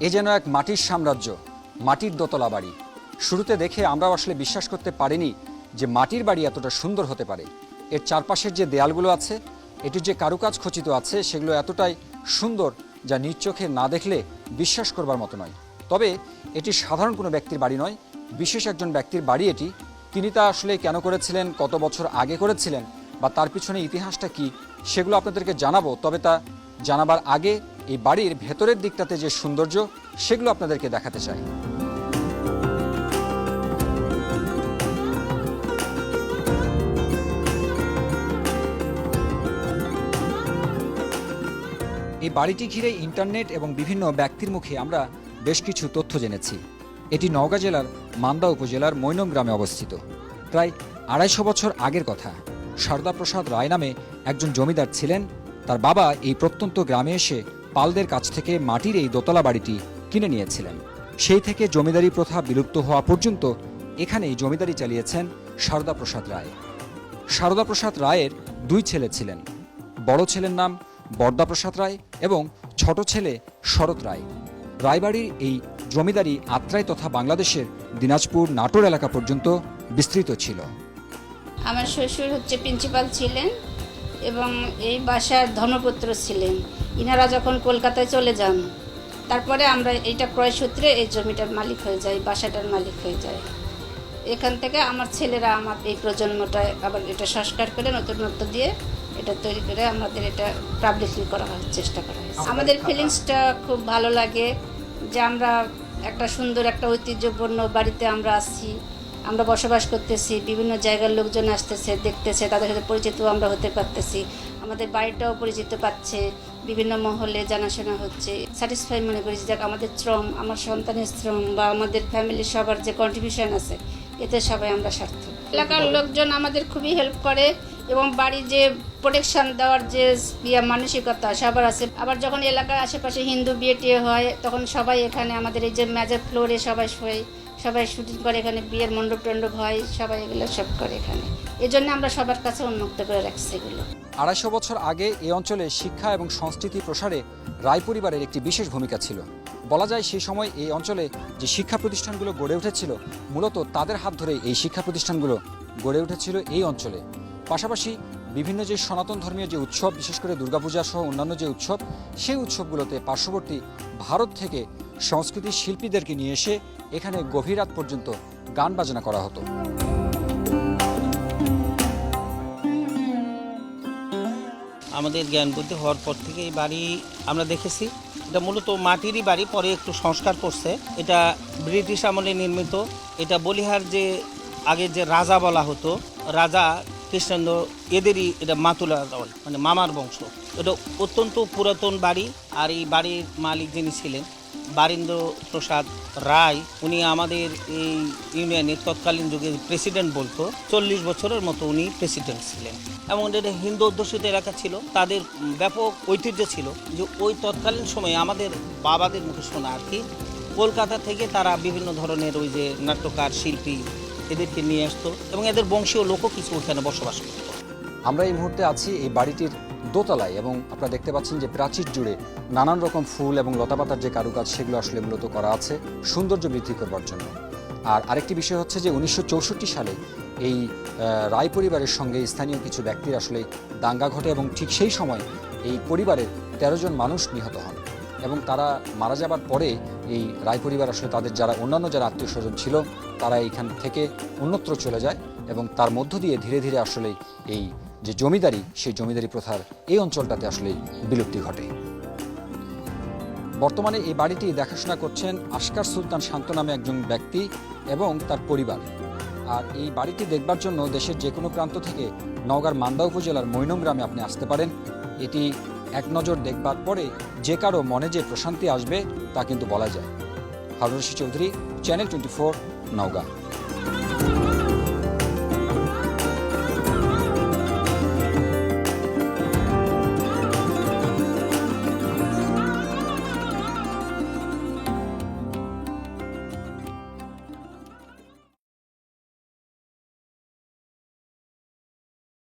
এ যেন এক মাটির সাম্রাজ্য, মাটির দোতলা বাড়ি। শুরুতে দেখে আমরাও আসলে বিশ্বাস করতে পারিনি যে মাটির বাড়ি এতটা সুন্দর হতে পারে। এর চারপাশের যে দেয়ালগুলো আছে, এটির যে কারুকাজ খচিত আছে, সেগুলো এতটাই সুন্দর যা নিজ চোখে না দেখলে বিশ্বাস করবার মতো নয়। তবে এটি সাধারণ কোনো ব্যক্তির বাড়ি নয়, বিশেষ একজন ব্যক্তির বাড়ি এটি। তিনি তা আসলে কেন করেছিলেন, কত বছর আগে করেছিলেন, বা তার পিছনে ইতিহাসটা কি, সেগুলো আপনাদেরকে জানাবো। তবে তা জানাবার আগে এই বাড়ির ভেতরের দিকটাতে যে সৌন্দর্য, সেগুলো আপনাদেরকে দেখাতে চাই। এই বাড়িটি ঘিরে ইন্টারনেট এবং বিভিন্ন ব্যক্তির মুখে আমরা বেশ কিছু তথ্য জেনেছি। এটি নওগাঁ জেলার মান্দা উপজেলার মৈনম গ্রামে অবস্থিত। প্রায় 250 বছর আগের কথা। সারদা প্রসাদ রায় নামে একজন জমিদার ছিলেন। তার বাবা এই প্রত্যন্ত গ্রামে এসে পালদের কাছ থেকে মাটির এই দোতলা বাড়িটি কিনে নিয়েছিলেন। সেই থেকে জমিদারি প্রথা বিলুপ্ত হওয়া পর্যন্ত এখানেই জমিদারি চালিয়েছেন সারদা প্রসাদ রায়। সারদা প্রসাদ রায়ের 2 ছেলে ছিলেন। বড় ছেলের নাম বরদাপ্রসাদ রায় এবং ছোট ছেলে শরৎ রায়। রায়বাড়ির এই জমিদারি আত্রাই তথা বাংলাদেশের দিনাজপুর নাটোর এলাকা পর্যন্ত বিস্তৃত ছিল। আমার শ্বশুর হচ্ছে প্রিন্সিপাল ছিলেন এবং এই বাসার ধর্মপুত্র ছিলেন। ইনারা যখন কলকাতায় চলে যান, তারপরে আমরা এইটা ক্রয় সূত্রে এই জমিটার মালিক হয়ে যাই, বাসাটার মালিক হয়ে যায়। এখান থেকে আমার ছেলেরা আমার এই প্রজন্মটা আবার এটা সংস্কার করে নতুনত্ব দিয়ে এটা তৈরি করে আমাদের এটা পাবলিশলি করা হয়, চেষ্টা করা হয়। আমাদের ফিলিংসটা খুব ভালো লাগে যে আমরা একটা সুন্দর একটা ঐতিহ্যপূর্ণ বাড়িতে আমরা আসছি, আমরা বসবাস করতেছি, বিভিন্ন জায়গার লোকজন আসতেছে, দেখতেছে, তাদের সাথে পরিচিত আমরা হতে পারতেছি, আমাদের বাড়িটাও পরিচিত পাচ্ছে, বিভিন্ন মহলে জানাশোনা হচ্ছে। স্যাটিসফাই মনে করি যে আমাদের শ্রম, আমার সন্তানের শ্রম বা আমাদের ফ্যামিলির সবার যে কন্ট্রিবিউশন আছে, এতে সবাই আমরা সার্থক। এলাকার লোকজন আমাদের খুবই হেল্প করে এবং বাড়ির যে প্রোটেকশন দেওয়ার যে মানসিকতা সবার আছে। আবার যখন এলাকার আশেপাশে হিন্দু বিয়ে টিয়ে হয়, তখন সবাই এখানে আমাদের এই যে মেজর ফ্লোরে সবাই শোয়, সবাই শুটিং করে, এখানে বিয়ের মণ্ডপ টণ্ডপ হয়, সবাই এগুলো সব করে এখানে। এই জন্য আমরা সবার কাছে উন্মুক্ত করে রাখছি এগুলো। 250 বছর আগে এই অঞ্চলে শিক্ষা এবং সংস্কৃতি প্রসারে রায় পরিবারের একটি বিশেষ ভূমিকা ছিল। বলা যায় সেই সময় এই অঞ্চলে যে শিক্ষা প্রতিষ্ঠানগুলো গড়ে উঠেছিল, মূলত তাদের হাত ধরে এই শিক্ষা প্রতিষ্ঠানগুলো গড়ে উঠেছিল এই অঞ্চলে। পাশাপাশি বিভিন্ন যে সনাতন ধর্মীয় যে উৎসব, বিশেষ করে দুর্গাপূজা সহ অন্যান্য যে উৎসব, সেই উৎসবগুলোতে পার্শ্ববর্তী ভারত থেকে সংস্কৃতির শিল্পীদেরকে নিয়ে এসে এখানে গভীর রাত পর্যন্ত গান বাজনা করা হতো। আমাদের জ্ঞান বুদ্ধি হওয়ার পর থেকে এই বাড়ি আমরা দেখেছি। এটা মূলত মাটিরই বাড়ি, পরে একটু সংস্কার করছে। এটা ব্রিটিশ আমলে নির্মিত। এটা বলিহার যে আগে যে রাজা বলা হতো, রাজা কৃষ্ণেন্দ্র, এদেরই এটা মাতুলা দল, মানে মামার বংশ। এটা অত্যন্ত পুরাতন বাড়ি। আর এই বাড়ির মালিক যিনি ছিলেন বারীন্দ্র প্রসাদ রায়, উনি আমাদের এই ইউনিয়নের তৎকালীন যুগে প্রেসিডেন্ট বলতো। 40 বছরের মতো উনি প্রেসিডেন্ট ছিলেন। এবং এটা হিন্দু অধ্যুষিত এলাকা ছিল। তাদের ব্যাপক ঐতিহ্য ছিল যে ওই তৎকালীন সময়ে আমাদের বাবাদের মুখে শোনা আর কি, কলকাতা থেকে তারা বিভিন্ন ধরনের ওই যে নাট্যকার, শিল্পী এদেরকে নিয়ে আসতো এবং এদের বংশীয় লোকও কিছু ওখানে বসবাস করত। আমরা এই মুহূর্তে আছি এই বাড়িটির দোতলায় এবং আপনারা দেখতে পাচ্ছেন যে প্রাচীর জুড়ে নানান রকম ফুল এবং লতাপাতার যে কারুকাজ, সেগুলো আসলে মূলত করা আছে সৌন্দর্য বৃদ্ধি করবার জন্য। আর আরেকটি বিষয় হচ্ছে যে 1964 সালে এই রায় পরিবারের সঙ্গে স্থানীয় কিছু ব্যক্তির আসলে দাঙ্গা ঘটে এবং ঠিক সেই সময় এই পরিবারের 13 জন মানুষ নিহত হন এবং তারা মারা যাবার পরে এই রায় পরিবার আসলে তাদের যারা অন্যান্য যারা আত্মীয় স্বজন ছিল, তারা এইখান থেকে অন্যত্র চলে যায় এবং তার মধ্য দিয়ে ধীরে ধীরে আসলে এই যে জমিদারি, সেই জমিদারি প্রথার এই অঞ্চলটাতে আসলে বিলুপ্তি ঘটে। বর্তমানে এই বাড়িটি দেখাশোনা করছেন আসকার সুলতান শান্ত নামে একজন ব্যক্তি এবং তার পরিবার। আর এই বাড়িটি দেখবার জন্য দেশের যে কোনো প্রান্ত থেকে নওগাঁর মান্দা উপজেলার মৈনম গ্রামে আপনি আসতে পারেন। এটি এক নজর দেখবার পরে যে কারো মনে যে প্রশান্তি আসবে তা কিন্তু বলা যায়। হারুন রশিদ চৌধুরী, চ্যানেল 24, নওগাঁ।